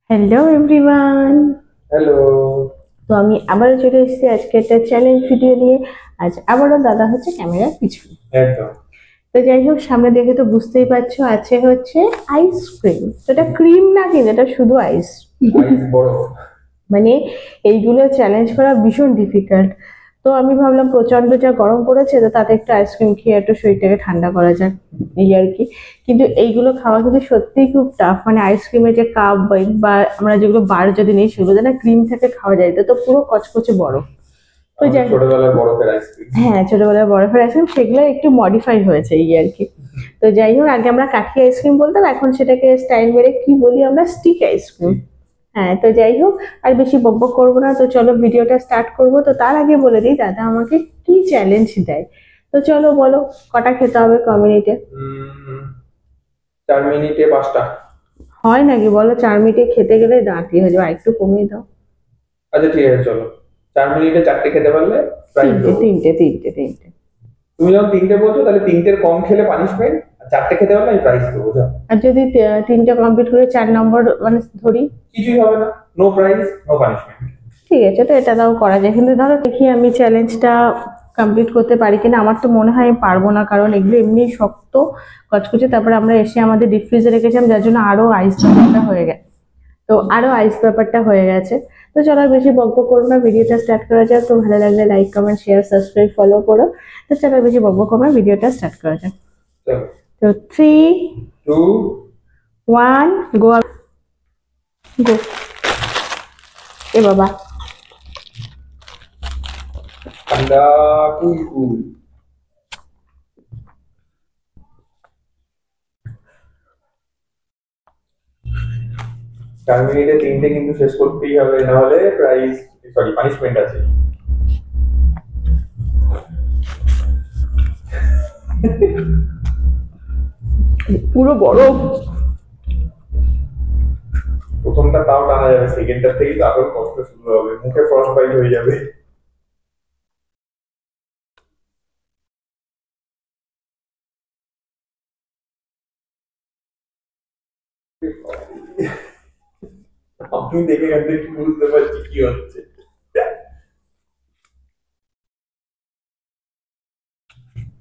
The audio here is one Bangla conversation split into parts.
Hello everyone. হ্যালো। তো আমি আবারও চলে এসেছি আজকে একটা চ্যালেঞ্জ ভিডিও নিয়ে। আজ আবারও দাদা হচ্ছে ক্যামেরার পিছনে। একদম। তো যাই হোক, সামনে দেখে তো বুঝতেই পারছো আছে হচ্ছে আইসক্রিম। তো এটা ক্রিম না, কিন্তু এটা শুধু আইস। আইস বরফ। মানে এইগুলো চ্যালেঞ্জ করা ভীষণ ডিফিকাল্ট। তো আমি ভাবলাম প্রচন্ড যা গরম পড়েছে, তো তাতে একটু আইসক্রিম খেয়ে একটু শরীরটাকে ঠান্ডা করা যাক, এই আর কি। কিন্তু এইগুলো খাওয়া কিন্তু সত্যিই খুব টাফ। মানে আইসক্রিমের যে কাপ বা আমরা যেগুলো বার যদি নেই, সেগুলো যেন ক্রিম থেকে খাওয়া যায়, এটা তো পুরো কচকচে বরফ। তো আমাদের যাই হোক, ছোটবেলার বরফের আইসক্রিম। হ্যাঁ ছোটবেলায় বরফের আইসক্রিম, সেগুলো একটু মডিফাই হয়েছে এই আর কি। তো যাই হোক, আগে আমরা কাঠি আইসক্রিম বলতাম, এখন সেটাকে স্টাইল মেরে কি বলি আমরা, স্টিক আইসক্রিম। হ্যাঁ, তো যাই হোক, আর বেশি বকবক করবো না, তো চলো ভিডিওটা স্টার্ট করবো। তো তার আগে বলে দিই দাদা আমাকে কি চ্যালেঞ্জ দেয়। তো চলো বলো, কটা খেতে হবে ক মিনিটে? 4 মিনিটে 5টা। হয় নাকি বলো, 4 মিনিটে খেতে গেলে দাঁড়িয়ে হয়ে যাবে, আর একটু কমিয়ে দাও। আচ্ছা ঠিক আছে, চলো। 4 মিনিটে 4টে খেতে পারলে প্রাইজ তিনটে দেবো। তিনটে তিনটে তিনটে। তুমি যখন 3টে বলছো, তাহলে 3টের কম খেলে পানিশমেন্ট, আর 4টে খেতে পারলে আমি প্রাইজ দেবো, যাও। আর যদি তিনটে কমপ্লিট করে 4 নম্বর মানে ধরি? কিছুই হবে না, নো প্রাইজ নো পানিশমেন্ট। ঠিক আছে, তো এটা তাও করা যায়, কিন্তু ধরো দেখি আমি চ্যালেঞ্জটা কমপ্লিট করতে পারি কিনা। আমার তো মনে হয় আমি পারবো না, কারণ এগুলো এমনি শক্ত কচকুচে, তারপরে আমরা এসে আমাদের ডিপ ফ্রিজে রেখেছিলাম, যার জন্য আরো আইস ব্যাপারটা হয়ে গেছে। তো আরো আইস ব্যাপারটা হয়ে গেছে। তো চলো আর বেশি বকবক করবো না, ভিডিওটা স্টার্ট করা যাক। তো ভালো লাগলে like comment share subscribe follow করো। তো চলো আর বেশি বকবক করবো না, ভিডিওটা স্টার্ট করা যাক। চলো। তো থ্রি, 2। ওয়ান, গো। গো। এ বাবা। ঠান্ডা। কুল কুল। 4 মিনিটে 3টে কিন্তু শেষ করতেই হবে, না হলে প্রাইজ, সরি পানিশমেন্ট আছে। পুরো বরফ। প্রথমটা তাও টানা যাবে, সেকেন্ডটার থেকেই তারপর কষ্ট শুরু হবে, মুখে ফ্রস্ট বাইট হয়ে যাবে। আপনি দেখে গেলে একটু বুঝতে পারছি কি হচ্ছে।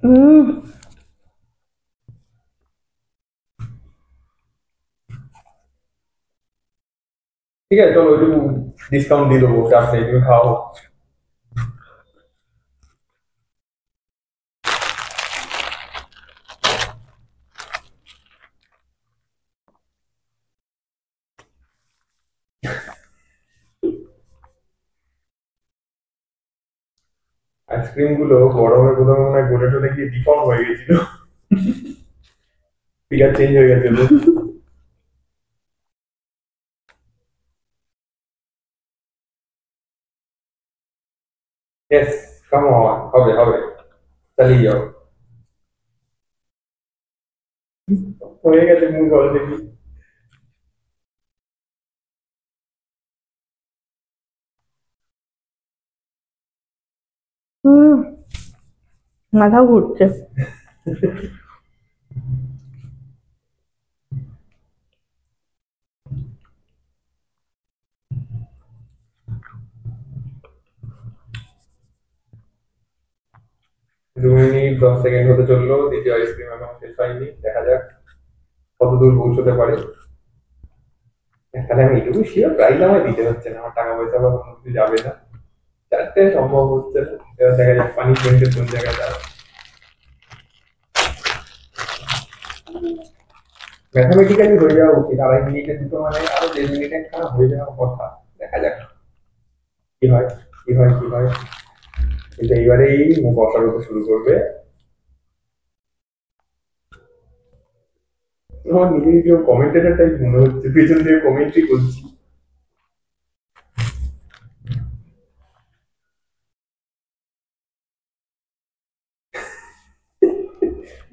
হুম। ঠিক আছে, চলো ওইটুকু ডিসকাউন্ট দিয়ে দেবো, চাপ নেই, তুমি খাও। আইসক্রিম গুলো গরমে কোথাও মনে হয় গলে টলে গিয়ে ডিফর্ম হয়ে গেছিল, ফিগার চেঞ্জ হয়ে গেছে ওদের। ইয়েস, কাম অন, হবে হবে, চালিয়ে যাও। হয়ে গেছে মুখ অলরেডি। হুম। মাথাও ঘুরছে। 2 মিনিট 10 সেকেন্ড হতে চললো, দ্বিতীয় আইসক্রিম এখন শেষ হয়নি, দেখা যাক কত দূর পৌঁছতে পারে। তাহলে আমি এটুকু শিওর, প্রাইজ আমায় দিতে হচ্ছে না, আমার টাকা পয়সা বা কোনো কিছু যাবে না। 4টে সম্ভব হচ্ছে না, এবার দেখা যাক পানিশমেন্টের কোন জায়গায় দাঁড়ায়। ম্যাথামেটিক্যালি হয়ে যাওয়া উচিত, 2.5 মিনিটে দুটো, মানে আরো 1.5 মিনিটে খারাপ হয়ে যাওয়ার কথা। দেখা যাক কি হয়, কি হয়, কি হয়। কিন্তু এইবারেই মুখ অসারতে শুরু করবে। আমার নিজে নিজে কমেন্টেটার টাইপ মনে হচ্ছে, পেছন দিয়ে কমেন্ট্রি করছি।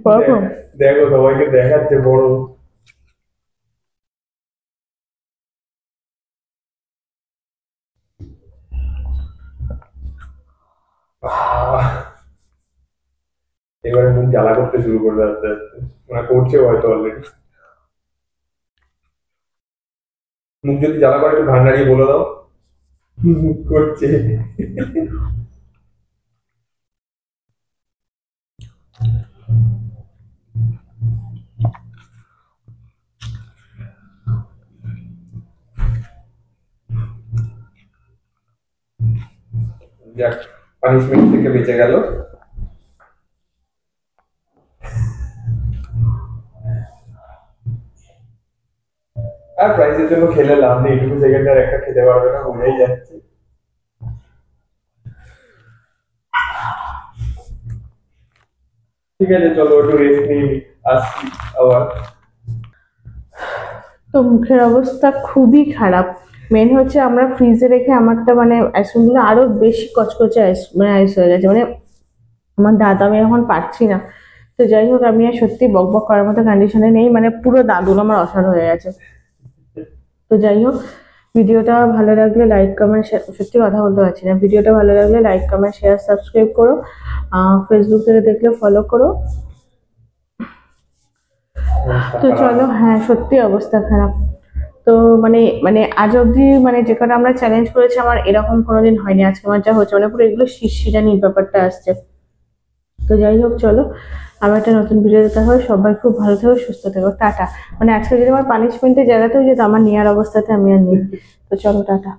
গরম। দেখো সবাইকে দেখাচ্ছে বড়। আহ, এবারে মুখ জ্বালা করতে শুরু করবে আস্তে আস্তে, মানে করছে হয়তো অলরেডি। মুখ যদি জ্বালা করে একটু ঘাড় নাড়িয়ে বলে দাও মুখ করছে। যাক, পানিশমেন্ট থেকে বেঁচে গেল। আর প্রাইজের জন্য খেলে লাভ নেই, এইটুকু সেকেন্ড আর একটা খেতে পারবে না, বোঝাই যাচ্ছে। ঠিক আছে, চলো একটু রেস্ট নিয়ে নিই, আসছি আবার। তো মুখের অবস্থা খুবই খারাপ। মেন হচ্ছে আমরা ফ্রিজে রেখে আমারটা মানে আইসক্রিমগুলো আরো বেশি কচকচে আইস হয়ে গেছে, মানে আমার দাঁত আমি এখন পারছি না। তো যাই হোক, আমি আর সত্যি বক বক করার মতো কন্ডিশনে নেই, মানে পুরো দাঁতগুলো আমার অসাড় হয়ে গেছে। তো যাই হোক, ভিডিওটা ভালো লাগলে লাইক কমেন্ট, সত্যি কথা বলতে পারছি না, ভিডিওটা ভালো লাগলে লাইক কমেন্ট শেয়ার সাবস্ক্রাইব করো। ফেসবুক থেকে দেখলে ফলো করো। তো চলো, হ্যাঁ সত্যি অবস্থা খারাপ। তো মানে মানে আজ অব্দি মানে যে কটা আমরা চ্যালেঞ্জ করেছি আমার এরকম কোনোদিন হয়নি, আজকে আমার যা হচ্ছে মানে পুরো এগুলো শিরশিরানি ব্যাপারটা আসছে। তো যাই হোক, চলো আবার একটা নতুন ভিডিও দেখা হয়। সবাই খুব ভালো থেকো, সুস্থ থেকো, টাটা। মানে আজকে যদি আমার পানিশমেন্টের জায়গাতেও যেত, আমার নেওয়ার অবস্থাতে আমি আর নেই। তো চলো, টাটা।